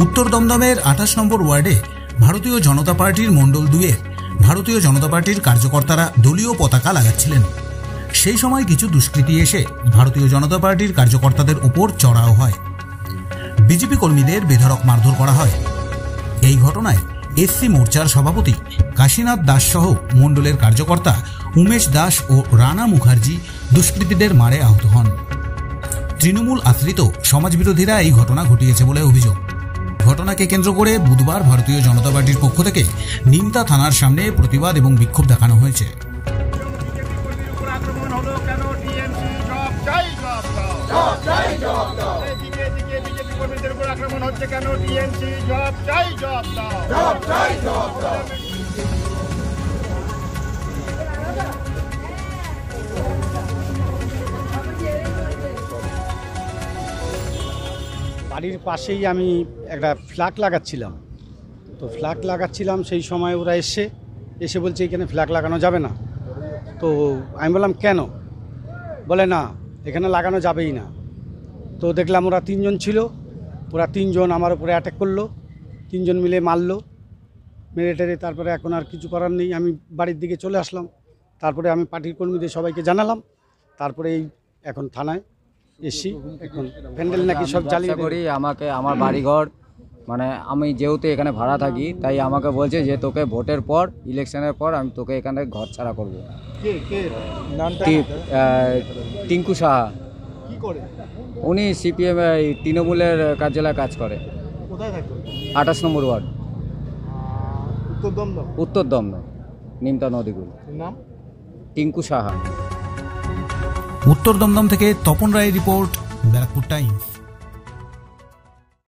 উত্তর দমদমের 28 নম্বর ওয়ার্ডে ভারতীয় জনতা পার্টির মণ্ডল 2-এর ভারতীয় জনতা পার্টির কার্যকর্তারা দলীয় পতাকা লাগাচ্ছিলেন। সেই সময় কিছু দুষ্কৃতী এসে ভারতীয় জনতা পার্টির কার্যকর্তাদের উপর চড়াও হয়। বিজেপি কর্মীদের বেধড়ক মারধর করা হয়। এই ঘটনায় এসসি মোর্চার সভাপতি কাশীনাথ দাস সহ মণ্ডলের কার্যকর্তা উমেশ দাস ও রানা মুখার্জি দুষ্কৃতীদের মারে আহত হন। তৃণমূল আশ্রিত সমাজবিরোধীরা এই ঘটনা ঘটিয়েছে বলে অভিযোগ। ঘটনাকে কেন্দ্র করে বুধবার ভারতীয় জনতা পার্টির পক্ষ থেকে নিমতা থানার সামনে প্রতিবাদ এবং বিক্ষোভ দেখানো হয়েছে। বাড়ির পাশেই আমি একটা ফ্ল্যাগ লাগাচ্ছিলাম, তো ফ্ল্যাগ লাগাচ্ছিলাম সেই সময় ওরা এসে বলছে এখানে ফ্ল্যাগ লাগানো যাবে না। তো আমি বললাম কেন? বলে না এখানে লাগানো যাবেই না। তো দেখলাম ওরা 3 জন ছিল, ওরা 3 জন আমার উপরে অ্যাটাক করলো, 3 জন মিলে মারলো, মেরে টেরে তারপরে এখন আর কিছু করার নেই, আমি বাড়ির দিকে চলে আসলাম। তারপরে আমি পার্টির কর্মীদের সবাইকে জানালাম, তারপরে এই এখন থানায় এসি এখন প্যান্ডেল নাকি সব জ্বালিয়ে করি। আমাকে আমার বাড়িঘর মানে আমি যেহেতু এখানে ভাড়া থাকি, তাই আমাকে বলছে যে তোকে ভোটের পর, ইলেকশনের পর আমি তোকে এখানে ঘর ছাড়া করবো। টিঙ্কু সাহা, কি করে? উনি সিপিএম তৃণমূলের কার্যালয়ে কাজ করে। কোথায় থাকে? 28 নম্বর ওয়ার্ড, উত্তর দমদম, নিমতা নদীগুল। নাম টিঙ্কু সাহা। উত্তর দমদম থেকে তপন রায়ের রিপোর্ট, ব্যারাকপুর টাইমস।